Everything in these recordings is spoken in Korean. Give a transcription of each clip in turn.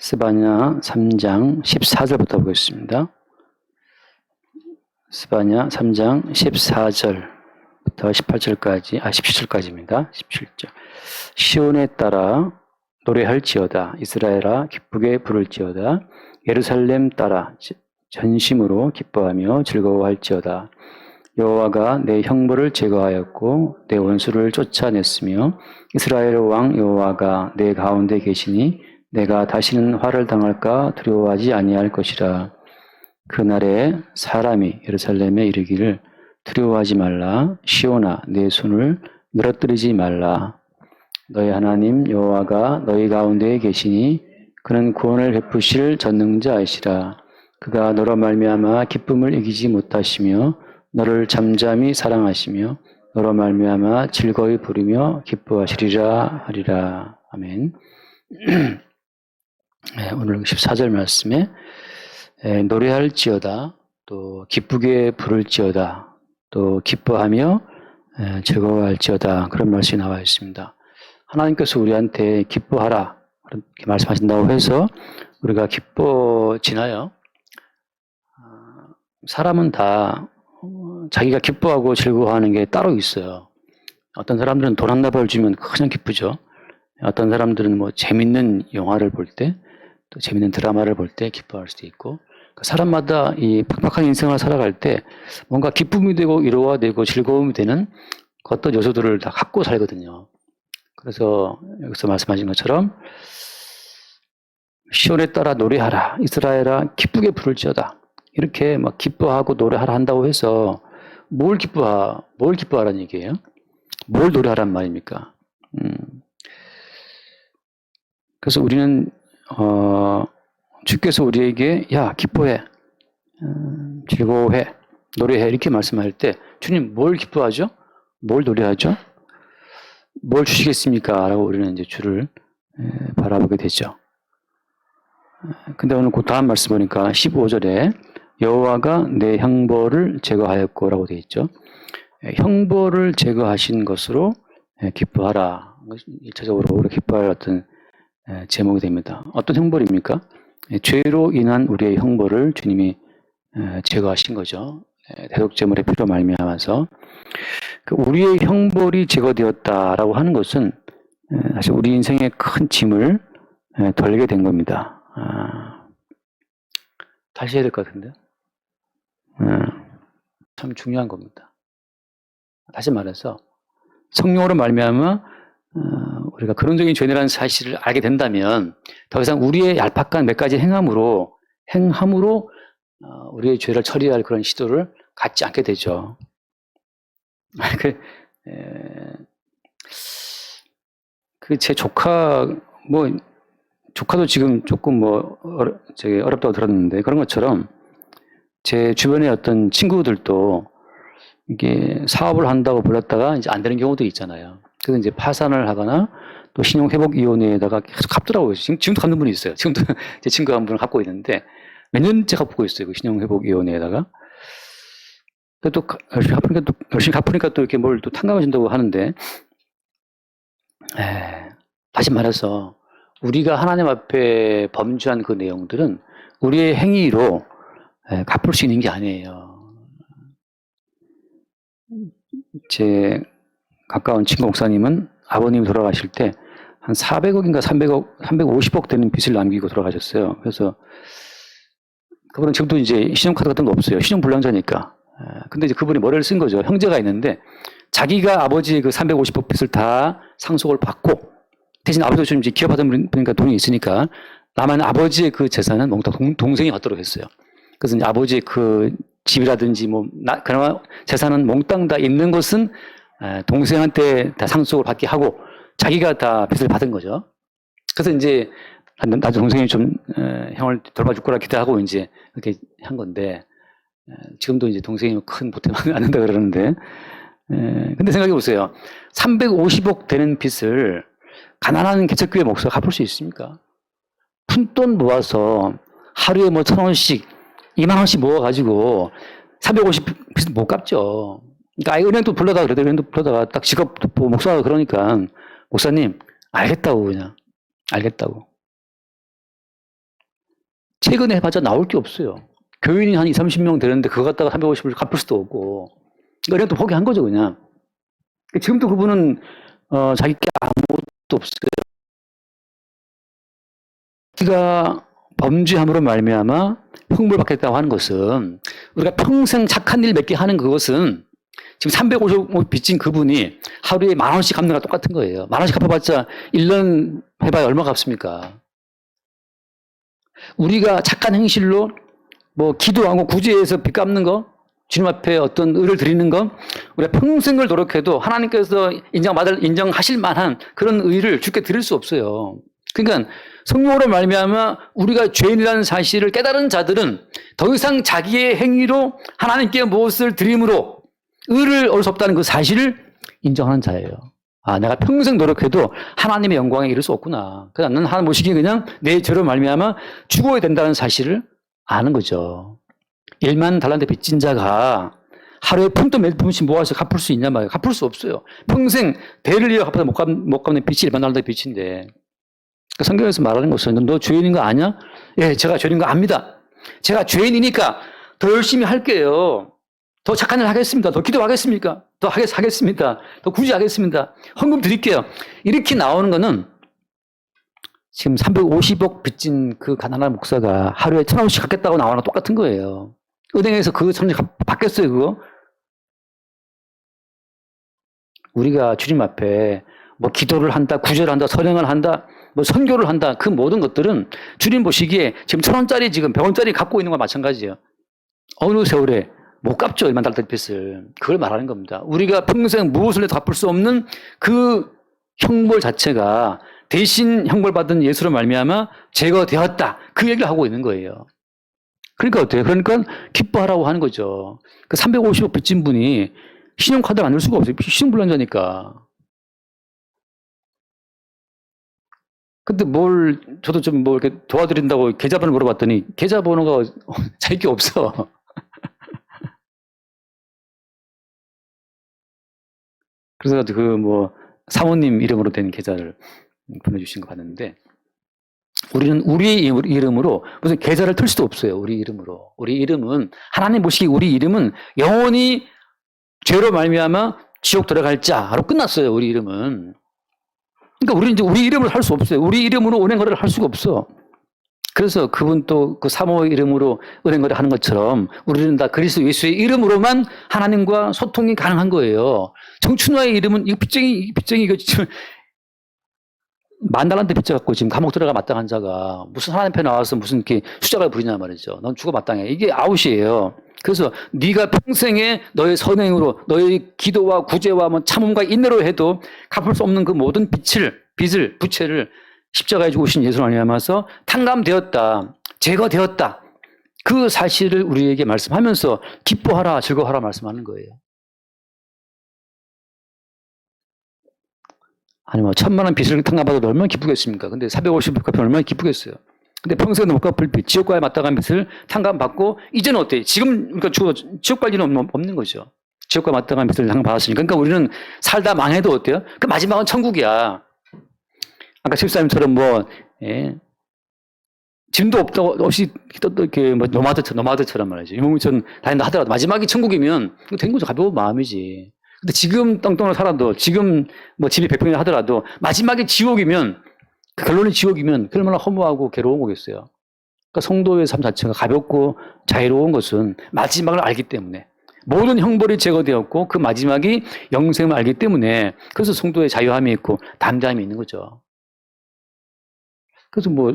스바냐 3장 14절부터 보겠습니다. 스바냐 3장 14절부터 18절까지, 17절까지입니다. 17절. 시온에 따라 노래할지어다. 이스라엘아 기쁘게 부를지어다. 예루살렘 따라 전심으로 기뻐하며 즐거워할지어다. 여호와가 내 형벌을 제거하였고 내 원수를 쫓아냈으며 이스라엘 왕 여호와가 내 가운데 계시니 내가 다시는 화를 당할까 두려워하지 아니할 것이라. 그날에 사람이 예루살렘에 이르기를 두려워하지 말라. 시온아 내 손을 늘어뜨리지 말라. 너희 하나님 여호와가 너희 가운데에 계시니 그는 구원을 베푸실 전능자이시라. 그가 너로 말미암아 기쁨을 이기지 못하시며 너를 잠잠히 사랑하시며 너로 말미암아 즐거이 부르며 기뻐하시리라 하리라. 아멘. 오늘 14절 말씀에 노래할지어다, 또 기쁘게 부를지어다, 또 기뻐하며 즐거워할지어다, 그런 말씀이 나와 있습니다. 하나님께서 우리한테 기뻐하라 그렇게 말씀하신다고 해서 우리가 기뻐지나요? 사람은 다 자기가 기뻐하고 즐거워하는 게 따로 있어요. 어떤 사람들은 돈 한 다발 주면 그냥 기쁘죠. 어떤 사람들은 뭐 재밌는 영화를 볼 때, 또 재밌는 드라마를 볼 때 기뻐할 수도 있고, 사람마다 이 팍팍한 인생을 살아갈 때 뭔가 기쁨이 되고 위로가 되고 즐거움이 되는 어떤 요소들을 다 갖고 살거든요. 그래서 여기서 말씀하신 것처럼 시온에 따라 노래하라. 이스라엘아 기쁘게 부를지어다. 이렇게 막 기뻐하고 노래하라 한다고 해서 뭘 기뻐하라는 얘기예요? 뭘 노래하란 말입니까? 그래서 우리는 주께서 우리에게 야 기뻐해, 즐거워해, 노래해 이렇게 말씀할 때 주님 뭘 기뻐하죠? 뭘 노래하죠? 뭘 주시겠습니까? 라고 우리는 이제 주를 바라보게 되죠. 근데 오늘 그 다음 말씀 보니까 15절에 여호와가 내 형벌을 제거하였고 라고 되어 있죠. 형벌을 제거하신 것으로 기뻐하라. 1차적으로 우리가 기뻐할 어떤 제목이 됩니다. 어떤 형벌입니까? 죄로 인한 우리의 형벌을 주님이 제거하신 거죠. 대속제물의 피로 말미암아서 우리의 형벌이 제거되었다라고 하는 것은 사실 우리 인생의 큰 짐을 덜게 된 겁니다. 다시 해야 될 것 같은데요. 참 중요한 겁니다. 다시 말해서 성령으로 말미암아 우리가 근원적인 죄라는 사실을 알게 된다면 더 이상 우리의 얄팍한 몇 가지 행함으로 우리의 죄를 처리할 그런 시도를 갖지 않게 되죠. 제 조카도 지금 조금 어렵다고 들었는데, 그런 것처럼 제 주변의 어떤 친구들도 이게 사업을 한다고 불렀다가 이제 안 되는 경우도 있잖아요. 그래서 이제 파산을 하거나 또 신용회복위원회에다가 계속 갚더라고요. 지금도 갚는 분이 있어요. 지금도 제 친구가 한 분을 갖고 있는데 몇 년째 갚고 있어요. 그 신용회복위원회에다가. 또 열심히 갚으니까 또 이렇게 뭘 또 탕감해준다고 하는데, 다시 말해서 우리가 하나님 앞에 범죄한 그 내용들은 우리의 행위로 갚을 수 있는 게 아니에요. 제 가까운 친구 목사님은 아버님이 돌아가실 때 한 400억인가 300억, 350억 되는 빚을 남기고 돌아가셨어요. 그래서 그분은 지금도 이제 신용카드 같은 거 없어요. 신용불량자니까. 근데 이제 그분이 머리를 쓴 거죠. 형제가 있는데 자기가 아버지의 그 350억 빚을 다 상속을 받고, 대신 아버지가 좀 이제 기업하던 분이니까 돈이 있으니까 남은 아버지의 그 재산은 몽땅 동생이 받도록 했어요. 그래서 이제 아버지의 그 집이라든지 그나마 재산은 몽땅 다 있는 것은 동생한테 다 상속을 받게 하고 자기가 다 빚을 받은 거죠. 그래서 이제 나도 동생이 좀 형을 돌봐줄 거라 기대하고 이제 그렇게 한 건데, 지금도 이제 동생이 큰 보탬을 안 한다 그러는데, 근데 생각해 보세요. 350억 되는 빚을 가난한 개척교회 목사가 갚을 수 있습니까? 푼돈 모아서 하루에 1,000원씩, 2만 원씩 모아가지고 350 빚을 못 갚죠. 그러니까 은행도 불러다가 그래도 은행도 불러다가 딱 직업 목사가 그러니까 목사님 알겠다고 그냥 알겠다고. 최근에 해봤자 나올 게 없어요. 교인이 한 20, 30명 되는데 그거 갖다가 350을 갚을 수도 없고. 그러니까 또 포기한 거죠, 그냥. 지금도 그분은, 자기 게 아무것도 없어요. 우리가 범죄함으로 말미암아 형벌 받겠다고 하는 것은 우리가 평생 착한 일 몇 개 하는 그것은 지금 350억 빚진 그분이 하루에 10,000원씩 갚는 거랑 똑같은 거예요. 10,000원씩 갚아봤자 1년 해봐야 얼마 갚습니까? 우리가 착한 행실로 뭐 기도하고 구제해서 빚 갚는 거, 주님 앞에 어떤 의를 드리는 거, 우리가 평생을 노력해도 하나님께서 인정하실 만한 그런 의를 주께 드릴 수 없어요. 그러니까 성령으로 말미암아 우리가 죄인이라는 사실을 깨달은 자들은 더 이상 자기의 행위로 하나님께 무엇을 드림으로 의를 얻을 수 없다는 그 사실을 인정하는 자예요. 아, 내가 평생 노력해도 하나님의 영광에 이를 수 없구나. 그래서 나는 하나님 모시기 그냥 내 죄로 말미암아 죽어야 된다는 사실을 아는 거죠. 1만 달란트 빚진 자가 하루에 푼돈 몇 푼씩 모아서 갚을 수 있냐 말이에요. 갚을 수 없어요. 평생 대를 이어 갚아서 못 갚는 빚이 1만 달란트 빚인데. 성경에서 말하는 것은 너 죄인인 거 아냐? 예, 제가 죄인인 거 압니다. 제가 죄인이니까 더 열심히 할게요. 더 착한 일 하겠습니다. 더 기도하겠습니까? 더 하겠습니다. 더 구제하겠습니다. 헌금 드릴게요. 이렇게 나오는 거는 지금 350억 빚진 그 가난한 목사가 하루에 1,000원씩 갚겠다고 나오는 거 똑같은 거예요. 은행에서 그 1,000원씩 받겠어요, 그거? 우리가 주님 앞에 뭐 기도를 한다, 구제를 한다, 선행을 한다, 뭐 선교를 한다. 그 모든 것들은 주님 보시기에 지금 1,000원짜리 지금 100원짜리 갖고 있는 거와 마찬가지예요. 어느 세월에 못 갚죠. 1만 달러 빚을. 그걸 말하는 겁니다. 우리가 평생 무엇을 해도 갚을 수 없는 그 형벌 자체가 대신 형벌받은 예수로 말미암아 제거되었다. 그 얘기를 하고 있는 거예요. 그러니까 어때요? 그러니까 기뻐하라고 하는 거죠. 그 350억 빚진 분이 신용카드를 만들 수가 없어요. 신용불량자니까. 근데 저도 좀 뭐 이렇게 도와드린다고 계좌번호 물어봤더니 계좌번호가 자기 게 없어. 그래서 그 뭐 사모님 이름으로 된 계좌를 보내주신 거 봤는데 우리는 우리 이름으로 무슨 계좌를 틀 수도 없어요. 우리 이름으로. 우리 이름은 하나님 보시기 우리 이름은 영원히 죄로 말미암아 지옥 들어갈 자로 끝났어요. 우리 이름은. 그러니까 우리는 이제 우리 이름으로 할 수 없어요. 우리 이름으로 은행 거래를 할 수가 없어. 그래서 그분 또 그 사모 이름으로 은행 거래 하는 것처럼 우리는 다 그리스도 예수의 이름으로만 하나님과 소통이 가능한 거예요. 정춘화의 이름은 이거 빚쟁이 이거 지금 10,000달란트 빚져갖고 지금 감옥 들어가 마땅한 자가 무슨 하나님 앞에 나와서 무슨 이렇게 숫자가 부리냐 말이죠. 넌 죽어 마땅해. 이게 아웃이에요. 그래서 네가 평생에 너의 선행으로 너의 기도와 구제와 뭐 참음과 인내로 해도 갚을 수 없는 그 모든 빚을 부채를 십자가에 죽으신 예수로 말미암아서 탕감되었다. 제거되었다. 그 사실을 우리에게 말씀하면서 기뻐하라 즐거워하라 말씀하는 거예요. 아니 뭐 1,000,000원 빚을 탕감받아도 얼마나 기쁘겠습니까? 근데 450억 갚으면 얼마나 기쁘겠어요? 근데 평생에 못 갚을 빚, 지옥과에 마땅한 빚을 탕감받고 이제는 어때요? 지금 그러니까 지옥 갈 일은 없는 거죠. 지옥과 마땅한 빚을 탕감받았으니까. 그러니까 우리는 살다 망해도 어때요? 그 마지막은 천국이야. 아까 집사님처럼 뭐 짐도 없이 이렇게 뭐 노마드처럼 말이죠. 유목민처럼 다닌다 하더라도 마지막이 천국이면 된 거죠. 가벼운 마음이지. 근데 지금 떵떵을 살아도 지금 뭐 집이 100평이나 하더라도 마지막에 지옥이면 그 결론이 지옥이면 얼마나 허무하고 괴로운 거겠어요. 그러니까 성도의 삶 자체가 가볍고 자유로운 것은 마지막을 알기 때문에 모든 형벌이 제거되었고 그 마지막이 영생을 알기 때문에 그래서 성도의 자유함이 있고 담대함이 있는 거죠. 그래서 뭐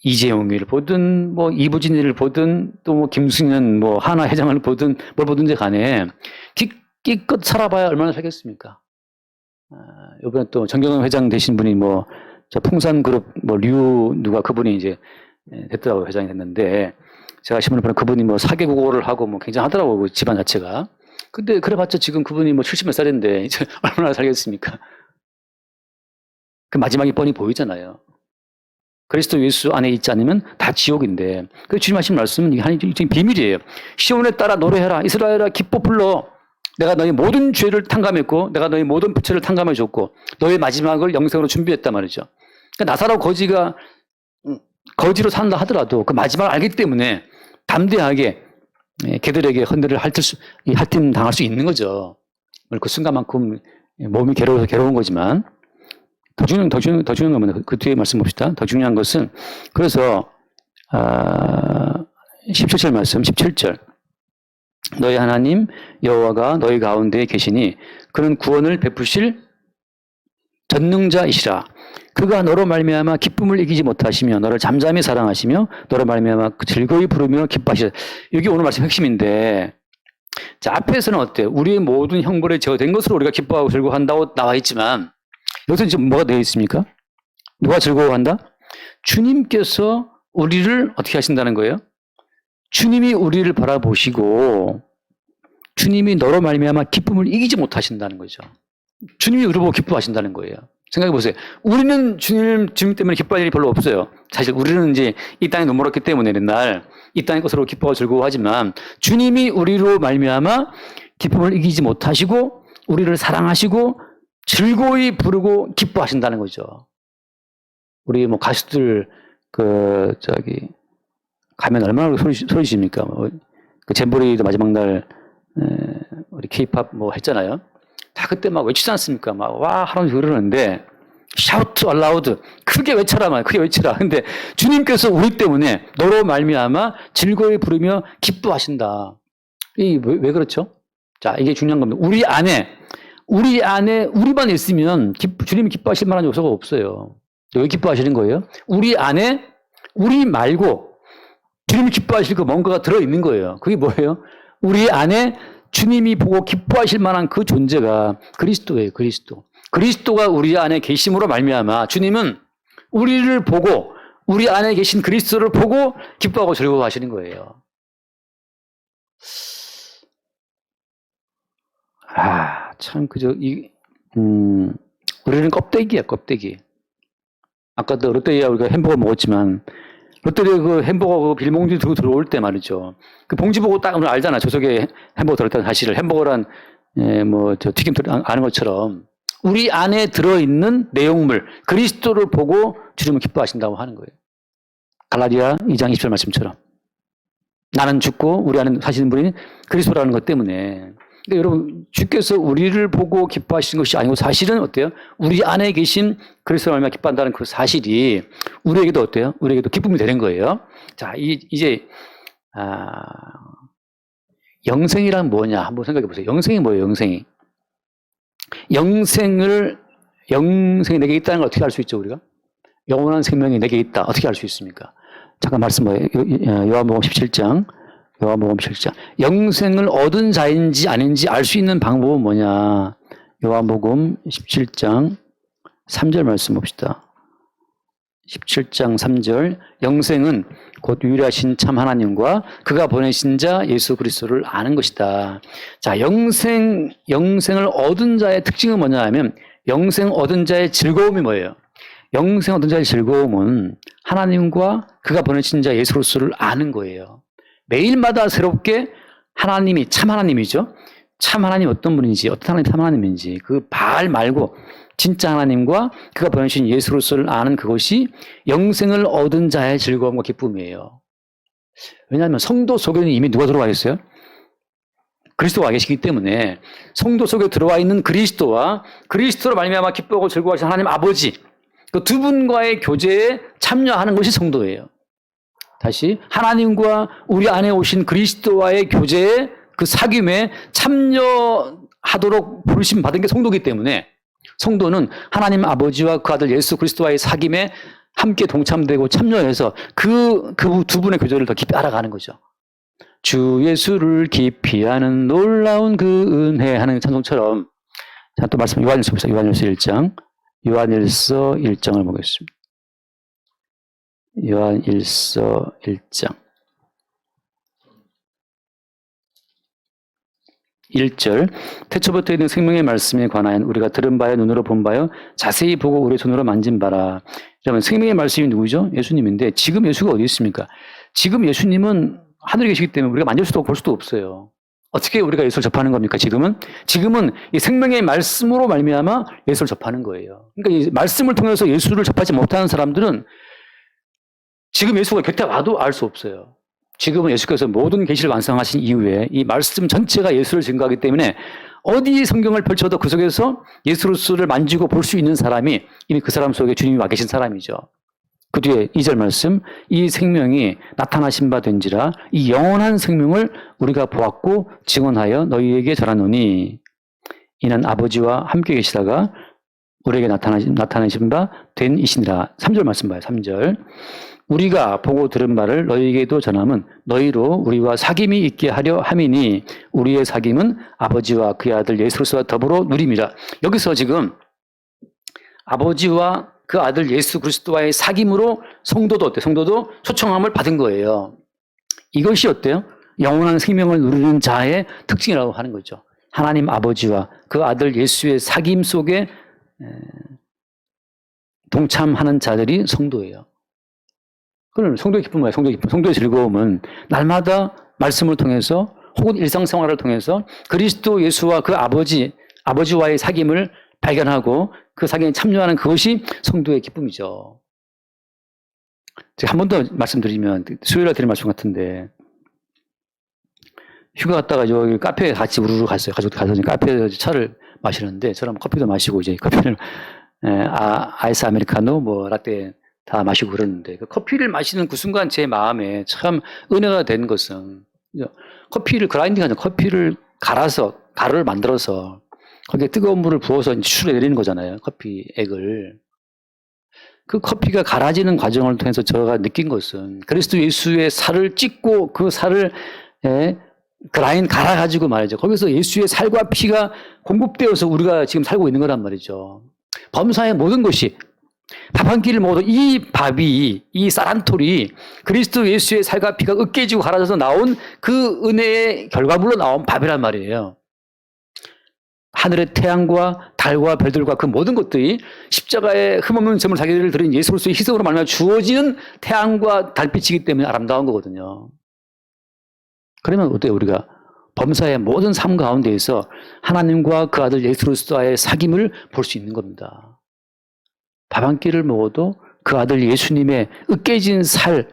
이재용이를 보든 뭐 이부진이를 보든 또 뭐 김승현 뭐 하나 회장을 보든 뭘 보든지 간에 기껏 살아봐야 얼마나 살겠습니까? 이번에 또 정경영 회장 되신 분이 뭐 저 풍산그룹 뭐 누가 그분이 이제 됐더라고요. 회장이 됐는데 제가 신문을 보면 그분이 뭐 4개국어를 하고 뭐 굉장하더라고요. 그 집안 자체가. 근데 그래봤자 지금 그분이 뭐 70몇 살인데 이제 얼마나 살겠습니까? 그 마지막이 뻔히 보이잖아요. 그리스도 예수 안에 있지 않으면 다 지옥인데. 그 주님 하신 말씀은 이게 하나님 비밀이에요. 시온에 따라 노래해라. 이스라엘아 기뻐 불러. 내가 너희 모든 죄를 탕감했고 내가 너희 모든 부채를 탕감해줬고 너의 마지막을 영생으로 준비했단 말이죠. 그러니까 나사로 거지가 거지로 산다 하더라도 그 마지막을 알기 때문에 담대하게 걔들에게 헌들을 핥힘 당할 수 있는 거죠. 그 순간만큼 몸이 괴로워서 괴로운 거지만 더 중요한 건 그 뒤에 말씀 봅시다. 더 중요한 것은 그래서 17절 말씀 17절 너희 하나님 여호와가 너희 가운데에 계시니 그는 구원을 베푸실 전능자이시라. 그가 너로 말미암아 기쁨을 이기지 못하시며 너를 잠잠히 사랑하시며 너로 말미암아 즐거이 부르며 기뻐하시라. 이게 오늘 말씀 핵심인데 자 앞에서는 어때요? 우리의 모든 형벌에 제어된 것으로 우리가 기뻐하고 즐거워한다고 나와 있지만 여기서 지금 뭐가 되어 있습니까? 누가 즐거워한다? 주님께서 우리를 어떻게 하신다는 거예요? 주님이 우리를 바라보시고 주님이 너로 말미암아 기쁨을 이기지 못하신다는 거죠. 주님이 우리를 보고 기뻐하신다는 거예요. 생각해 보세요. 우리는 주님 때문에 기뻐할 일이 별로 없어요. 사실 우리는 이제 이 땅에 눈멀었기 때문에 맨날 이 땅의 것으로 기뻐하고 즐거워하지만 주님이 우리로 말미암아 기쁨을 이기지 못하시고 우리를 사랑하시고 즐거이 부르고 기뻐하신다는 거죠. 우리 뭐 가수들 가면 얼마나 소리 지릅니까? 그 잼버리도 마지막 날 우리 K-팝 뭐 했잖아요. 다 그때 막 외치지 않습니까? 막 와 하라고 그러는데 shout aloud 크게 외쳐라 크게 외치라. 근데 주님께서 우리 때문에 너로 말미암아 즐거이 부르며 기뻐하신다. 왜 그렇죠? 자 이게 중요한 겁니다. 우리 안에 우리만 있으면 주님이 기뻐하실 만한 요소가 없어요. 왜 기뻐하시는 거예요? 우리 안에 우리 말고 주님이 기뻐하실 그 뭔가가 들어있는 거예요. 그게 뭐예요? 우리 안에 주님이 보고 기뻐하실 만한 그 존재가 그리스도예요. 그리스도가 우리 안에 계심으로 말미암아 주님은 우리를 보고 우리 안에 계신 그리스도를 보고 기뻐하고 즐거워하시는 거예요. 참 우리는 껍데기야 껍데기. 아까도 롯데리아 우리가 햄버거 먹었지만 롯데리아 그 햄버거 그 빌봉지 들고 들어올 때 말이죠. 그 봉지 보고 딱 오늘 알잖아. 저 속에 햄버거 들었다는 사실을. 햄버거란 튀김 아는 것처럼 우리 안에 들어있는 내용물 그리스도를 보고 주님은 기뻐하신다고 하는 거예요. 갈라디아 2장 20절 말씀처럼 나는 죽고 우리 안에 사시는 분이 그리스도라는 것 때문에. 그러니까 여러분 주께서 우리를 보고 기뻐하시는 것이 아니고 사실은 어때요? 우리 안에 계신 그리스도를 얼마나 기뻐한다는 그 사실이 우리에게도 어때요? 우리에게도 기쁨이 되는 거예요. 자, 이제 영생이란 뭐냐 한번 생각해 보세요. 영생이 뭐예요? 영생이 내게 있다는 걸 어떻게 알 수 있죠? 우리가 영원한 생명이 내게 있다 어떻게 알 수 있습니까? 잠깐 말씀 뭐예요? 요한복음 17장 영생을 얻은 자인지 아닌지 알 수 있는 방법은 뭐냐? 요한복음 17장 3절 말씀 봅시다. 17장 3절 영생은 곧 유일하신 참 하나님과 그가 보내신 자 예수 그리스도를 아는 것이다. 자, 영생을 얻은 자의 특징은 뭐냐 하면 영생 얻은 자의 즐거움이 뭐예요? 영생 얻은 자의 즐거움은 하나님과 그가 보내신 자 예수 그리스도를 아는 거예요. 매일마다 새롭게 하나님이 참 하나님이죠. 참 하나님 어떤 분인지 어떤 하나님 참 하나님인지 그 바알 말고 진짜 하나님과 그가 보내신 예수 그리스도를 아는 그것이 영생을 얻은 자의 즐거움과 기쁨이에요. 왜냐하면 성도 속에는 이미 누가 들어와 있어요? 그리스도가 계시기 때문에 성도 속에 들어와 있는 그리스도와 그리스도로 말미암아 기뻐하고 즐거워하시는 하나님 아버지 그 두 분과의 교제에 참여하는 것이 성도예요. 다시 하나님과 우리 안에 오신 그리스도와의 교제에 그 사귐에 참여하도록 부르심 받은 게 성도이기 때문에 성도는 하나님 아버지와 그 아들 예수 그리스도와의 사귐에 함께 동참되고 참여해서 그 두 분의 교제를 더 깊이 알아가는 거죠. 주 예수를 깊이 아는 놀라운 그 은혜 하는 찬송처럼. 자, 또 말씀 요한일서 봅시다. 요한일서 1장을 보겠습니다. 요한일서 1장 1절 태초부터 있는 생명의 말씀에 관하여 우리가 들은 바요 눈으로 본 바요 자세히 보고 우리 손으로 만진 바라. 여러분 생명의 말씀이 누구죠? 예수님인데 지금 예수가 어디 있습니까? 지금 예수님은 하늘에 계시기 때문에 우리가 만질 수도 볼 수도 없어요. 어떻게 우리가 예수를 접하는 겁니까? 지금은 이 생명의 말씀으로 말미암아 예수를 접하는 거예요. 그러니까 이 말씀을 통해서 예수를 접하지 못하는 사람들은 지금 예수가 곁에 와도 알 수 없어요. 지금은 예수께서 모든 계시를 완성하신 이후에 이 말씀 전체가 예수를 증거하기 때문에 어디 성경을 펼쳐도 그 속에서 예수를 만지고 볼 수 있는 사람이 이미 그 사람 속에 주님이 와 계신 사람이죠. 그 뒤에 2절 말씀, 이 생명이 나타나신 바 된지라 이 영원한 생명을 우리가 보았고 증언하여 너희에게 전하노니 이는 아버지와 함께 계시다가 우리에게 나타나신 바 된 이시니라. 3절 말씀 봐요. 3절. 우리가 보고 들은 바를 너희에게도 전함은 너희로 우리와 사귐이 있게 하려 함이니 우리의 사귐은 아버지와 그의 아들 예수 그리스도와 더불어 누림이라. 여기서 지금 아버지와 그 아들 예수 그리스도와의 사귐으로 성도도 어때요? 성도도 초청함을 받은 거예요. 이것이 어때요? 영원한 생명을 누리는 자의 특징이라고 하는 거죠. 하나님 아버지와 그 아들 예수의 사귐 속에 동참하는 자들이 성도예요. 그럼 성도의 기쁨은 뭐예요? 성도의 기쁨, 성도의 즐거움은 날마다 말씀을 통해서 혹은 일상생활을 통해서 그리스도 예수와 그 아버지와의 사귐을 발견하고 그 사귐에 참여하는 그것이 성도의 기쁨이죠. 제가 한 번 더 말씀드리면 수요일에 드린 말씀 같은데 휴가 갔다가 여기 카페에 같이 우르르 갔어요. 가지고 가서 카페에서 차를 마시는데 저랑 커피도 마시고 이제 커피를 아이스 아메리카노 뭐 라떼 다 마시고 그러는데 그 커피를 마시는 그 순간 제 마음에 참 은혜가 된 것은 커피를 그라인딩하는 커피를 갈아서 가루를 만들어서 거기에 뜨거운 물을 부어서 추출해 내리는 거잖아요. 커피 액을. 그 커피가 갈아지는 과정을 통해서 제가 느낀 것은 그리스도 예수의 살을 찢고 그 살을 갈아가지고 말이죠. 거기서 예수의 살과 피가 공급되어서 우리가 지금 살고 있는 거란 말이죠. 범사의 모든 것이 밥 한 끼를 먹어도 이 밥이, 이 쌀한톨이 그리스도 예수의 살과 피가 으깨지고 갈아져서 나온 그 은혜의 결과물로 나온 밥이란 말이에요. 하늘의 태양과 달과 별들과 그 모든 것들이 십자가의 흠없는 제물 자기를 드린 예수로서의 희생으로 말미암아 주어지는 태양과 달빛이기 때문에 아름다운 거거든요. 그러면 어때요? 우리가 범사의 모든 삶 가운데에서 하나님과 그 아들 예수 그리스도와의 사귐을 볼 수 있는 겁니다. 밥 한 끼를 먹어도 그 아들 예수님의 으깨진 살,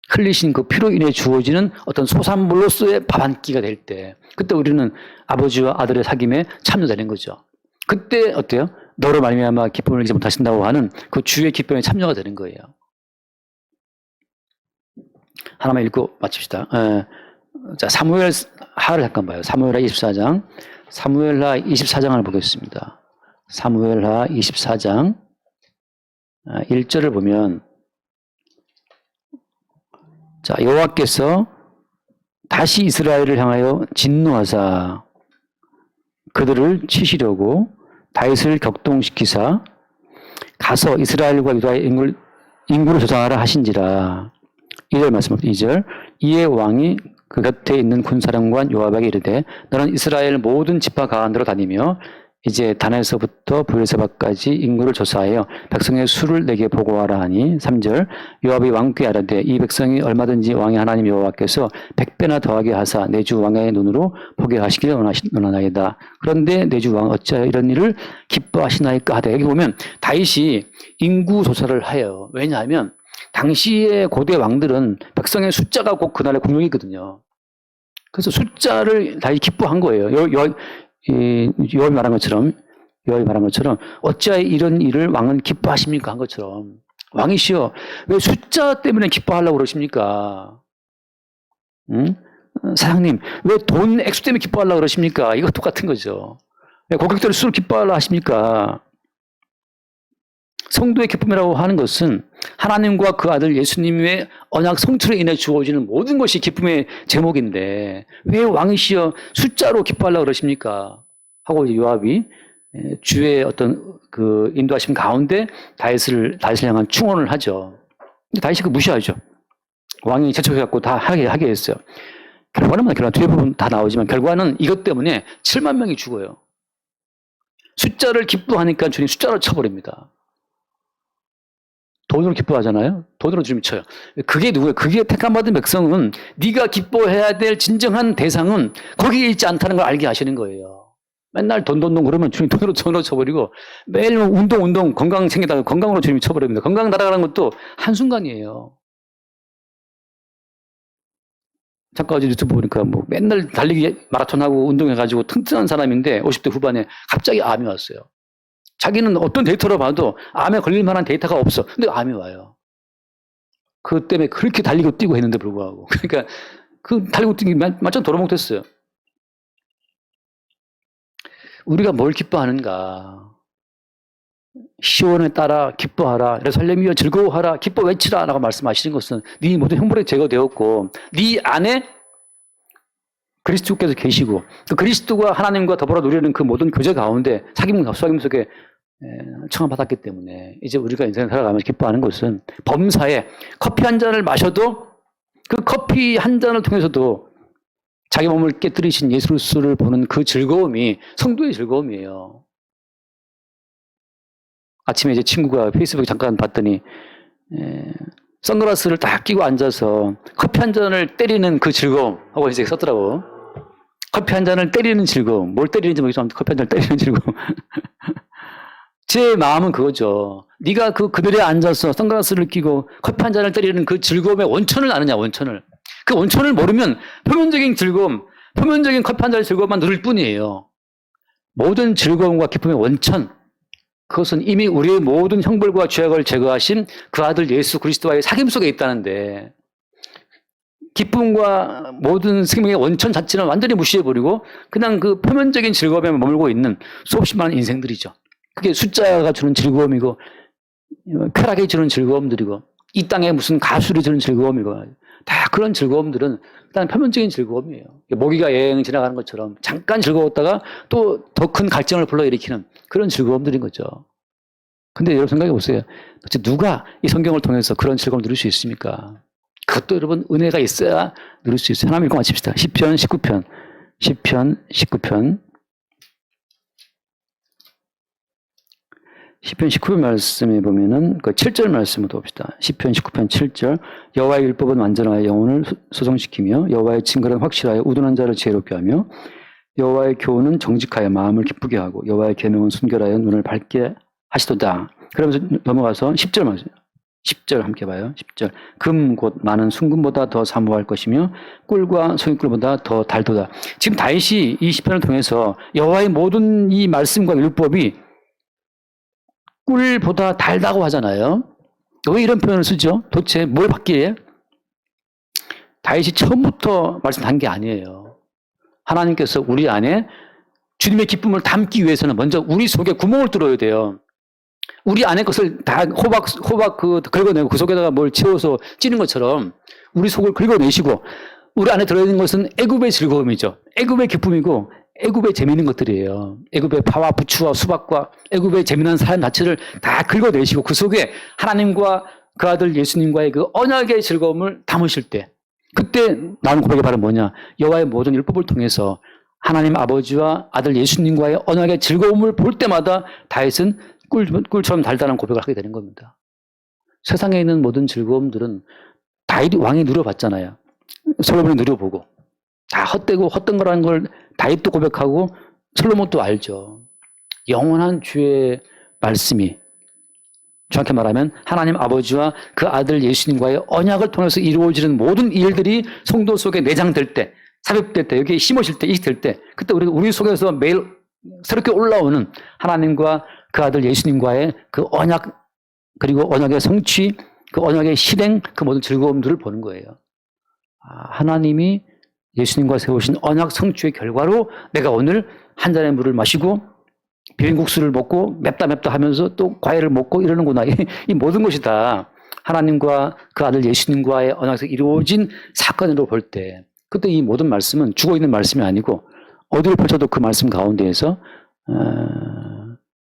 흘리신 그 피로 인해 주어지는 어떤 소산물로서의 밥 한 끼가 될 때, 그때 우리는 아버지와 아들의 사귐에 참여되는 거죠. 그때 어때요? 너로 말미암아 기쁨을 이기지 못하신다고 하는 그 주의 기쁨에 참여가 되는 거예요. 하나만 읽고 마칩시다. 자, 사무엘하를 잠깐 봐요. 사무엘하 24장. 사무엘하 24장을 보겠습니다. 사무엘하 24장 1절을 보면, 자, 여호와께서 다시 이스라엘을 향하여 진노하사 그들을 치시려고 다윗을 격동시키사 가서 이스라엘과 유다의 인구를 조사하라 하신지라. 2절 말씀입니다. 2절. 이에 왕이 그 곁에 있는 군사령관 요압에게 이르되 너는 이스라엘 모든 지파 가운데로 다니며 이제 단에서부터 브엘세바까지 인구를 조사하여 백성의 수를 내게 보고하라 하니. 3절. 요압이 왕께 아뢰되 이 백성이 얼마든지 왕의 하나님 여호와께서 100배나 더하게 하사 내 주 왕의 눈으로 보게 하시기를 원하나이다. 그런데 내 주 왕 어찌하여 이런 일을 기뻐하시나이까 하되, 여기 보면 다윗이 인구 조사를 해요. 왜냐하면 당시의 고대 왕들은 백성의 숫자가 곧 그날의 공용이거든요. 그래서 숫자를 다윗이 기뻐한 거예요. 요압이 말한 것처럼 어찌하여 이런 일을 왕은 기뻐하십니까 한 것처럼, 왕이시여 왜 숫자 때문에 기뻐하려고 그러십니까? 응? 사장님 왜 돈 액수 때문에 기뻐하려고 그러십니까? 이거 똑같은 거죠. 왜 고객들의 수를 기뻐하려고 하십니까? 성도의 기쁨이라고 하는 것은 하나님과 그 아들 예수님의 언약 성취로 인해 주어지는 모든 것이 기쁨의 제목인데 왜 왕이시여 숫자로 기뻐하려고 그러십니까? 하고 요압이 주의 어떤 그 인도하심 가운데 다윗을 향한 충원을 하죠. 근데 다윗이 그 무시하죠. 왕이 재촉해갖고 다 하게 했어요. 결과는 뒤에 부분 다 나오지만 결과는 이것 때문에 7만 명이 죽어요. 숫자를 기뻐하니까 주님 숫자를 쳐버립니다. 돈으로 기뻐하잖아요. 돈으로 주님이 쳐요. 그게 누구예요? 그게 택함받은 백성은 네가 기뻐해야 될 진정한 대상은 거기에 있지 않다는 걸 알게 하시는 거예요. 맨날 돈 그러면 주님 돈으로 쳐버리고 매일 운동 건강 챙기다가 건강으로 주님이 쳐버립니다. 건강 날아가는 것도 한순간이에요. 잠깐 어제 유튜브 보니까 뭐 맨날 달리기 마라톤하고 운동해가지고 튼튼한 사람인데 50대 후반에 갑자기 암이 왔어요. 자기는 어떤 데이터로 봐도 암에 걸릴 만한 데이터가 없어. 근데 암이 와요. 그 때문에 그렇게 달리고 뛰고 했는데 불구하고. 그러니까 그 달리고 뛰기 완전 도로묵됐어요. 우리가 뭘 기뻐하는가. 시온에 따라 기뻐하라. 예루살렘이여 즐거워하라. 기뻐 외치라. 라고 말씀하시는 것은 네 모든 형벌이 제거되었고 네 안에 그리스도께서 계시고 그 그리스도가 하나님과 더불어 누리는 그 모든 교제 가운데 사귐 속에 청함받았기 때문에 이제 우리가 인생을 살아가면서 기뻐하는 것은 범사에 커피 한 잔을 마셔도 그 커피 한 잔을 통해서도 자기 몸을 깨뜨리신 예수 그리스도를 보는 그 즐거움이 성도의 즐거움이에요. 아침에 이제 친구가 페이스북 잠깐 봤더니 선글라스를 딱 끼고 앉아서 커피 한 잔을 때리는 그 즐거움 하고 이제 썼더라고. 커피 한 잔을 때리는 즐거움. 뭘 때리는지 모르겠지만 커피 한 잔을 때리는 즐거움. 제 마음은 그거죠. 네가 그늘에 앉아서 선글라스를 끼고 커피 한 잔을 때리는 그 즐거움의 원천을 아느냐, 원천을. 그 원천을 모르면 표면적인 즐거움, 표면적인 커피 한 잔의 즐거움만 누릴 뿐이에요. 모든 즐거움과 기쁨의 원천, 그것은 이미 우리의 모든 형벌과 죄악을 제거하신 그 아들 예수 그리스도와의 사귐 속에 있다는데 기쁨과 모든 생명의 원천 자체는 완전히 무시해버리고 그냥 그 표면적인 즐거움에 머물고 있는 수없이 많은 인생들이죠. 그게 숫자가 주는 즐거움이고 쾌락이 주는 즐거움들이고 이 땅에 무슨 가술이 주는 즐거움이고 다 그런 즐거움들은 일단 표면적인 즐거움이에요. 모기가 여행 지나가는 것처럼 잠깐 즐거웠다가 또 더 큰 갈증을 불러일으키는 그런 즐거움들인 거죠. 근데 여러분 생각해 보세요. 도대체 누가 이 성경을 통해서 그런 즐거움을 누릴 수 있습니까? 그것도 여러분 은혜가 있어야 누릴 수 있어요. 하나님 읽고 마칩시다. 시편 19편. 시편 19편. 시편 19편 말씀에 보면은 그 7절 말씀을 봅시다. 시편 19편 7절. 여호와의 율법은 완전하여 영혼을 소성시키며 여호와의 징벌은 확실하여 우둔한 자를 지혜롭게 하며 여호와의 교훈은 정직하여 마음을 기쁘게 하고 여호와의 계명은 순결하여 눈을 밝게 하시도다. 그러면서 넘어가서 10절 말씀. 10절 함께 봐요. 10절. 금 곧 많은 순금보다 더 사모할 것이며 꿀과 소금꿀보다 더 달도다. 지금 다윗이 이 시편을 통해서 여호와의 모든 이 말씀과 율법이 꿀보다 달다고 하잖아요. 왜 이런 표현을 쓰죠? 도대체 뭘 받기에? 다윗이 처음부터 말씀한 게 아니에요. 하나님께서 우리 안에 주님의 기쁨을 담기 위해서는 먼저 우리 속에 구멍을 뚫어야 돼요. 우리 안에 것을 다 호박 긁어내고 그 속에다가 뭘 채워서 찌는 것처럼 우리 속을 긁어내시고 우리 안에 들어있는 것은 애굽의 즐거움이죠. 애굽의 기쁨이고 애굽의 재미있는 것들이에요. 애굽의 파와 부추와 수박과 애굽의 재미난 삶 자체를 다 긁어내시고 그 속에 하나님과 그 아들 예수님과의 그 언약의 즐거움을 담으실 때 그때 나오는 고백이 바로 뭐냐. 여호와의 모든 율법을 통해서 하나님 아버지와 아들 예수님과의 언약의 즐거움을 볼 때마다 다윗은 꿀처럼 달달한 고백을 하게 되는 겁니다. 세상에 있는 모든 즐거움들은 다윗이 왕이 누려봤잖아요. 솔로몬이 누려보고 다 헛되고 헛된 거라는 걸 다윗도 고백하고 솔로몬도 알죠. 영원한 주의 말씀이 정확히 말하면 하나님 아버지와 그 아들 예수님과의 언약을 통해서 이루어지는 모든 일들이 성도 속에 내장될 때, 삽입될 때, 여기에 심어질 때, 이식될 때 그때 우리 속에서 매일 새롭게 올라오는 하나님과 그 아들 예수님과의 그 언약 그리고 언약의 성취, 그 언약의 실행, 그 모든 즐거움들을 보는 거예요. 하나님이 예수님과 세우신 언약 성취의 결과로 내가 오늘 한 잔의 물을 마시고 비빔국수를 먹고 맵다 하면서 또 과일을 먹고 이러는구나. 이 모든 것이 다 하나님과 그 아들 예수님과의 언약에서 이루어진 사건으로 볼 때 그때 이 모든 말씀은 죽어있는 말씀이 아니고 어디를 펼쳐도 그 말씀 가운데에서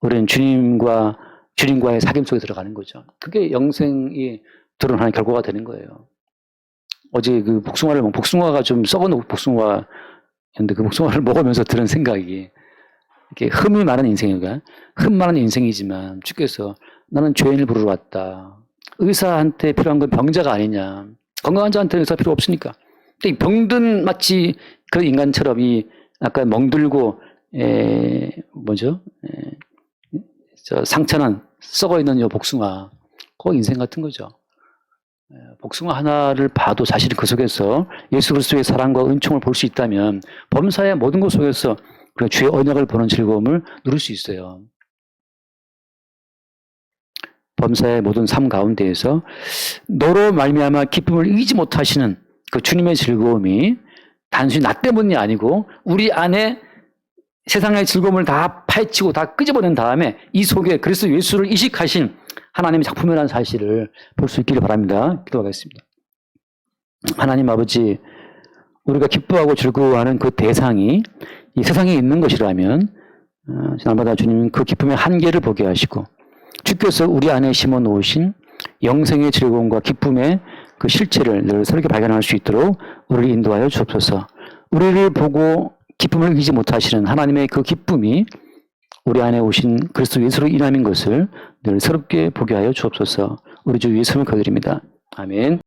우리는 주님과의 사귐 속에 들어가는 거죠. 그게 영생이 드러나는 결과가 되는 거예요. 어제 그 복숭아가 좀 썩어놓은 복숭아였는데 그 복숭아를 먹으면서 들은 생각이 이렇게 흠이 많은 인생이가 흠 많은 인생이지만 주께서 나는 죄인을 부르러 왔다. 의사한테 필요한 건 병자가 아니냐. 건강한 자한테는 의사 필요 없으니까. 근데 병든 마치 그 인간처럼 이 약간 멍들고 상처난 썩어있는 요 복숭아, 그 인생 같은 거죠. 복숭아 하나를 봐도 사실 그 속에서 예수 그리스도의 사랑과 은총을 볼 수 있다면 범사의 모든 것 속에서 주의 언약을 보는 즐거움을 누릴 수 있어요. 범사의 모든 삶 가운데에서 너로 말미암아 기쁨을 이기지 못하시는 그 주님의 즐거움이 단순히 나 때문이 아니고 우리 안에 세상의 즐거움을 다 파헤치고 다 끄집어낸 다음에 이 속에 그리스도 예수를 이식하신 하나님의 작품이라는 사실을 볼 수 있기를 바랍니다. 기도하겠습니다. 하나님 아버지, 우리가 기뻐하고 즐거워하는 그 대상이 이 세상에 있는 것이라면 날마다 주님 그 기쁨의 한계를 보게 하시고 주께서 우리 안에 심어 놓으신 영생의 즐거움과 기쁨의 그 실체를 늘 새롭게 발견할 수 있도록 우리를 인도하여 주옵소서. 우리를 보고 기쁨을 이기지 못하시는 하나님의 그 기쁨이 우리 안에 오신 그리스도 예수로 인함인 것을 늘 새롭게 보게 하여 주옵소서. 우리 주 예수를 거드립니다. 아멘.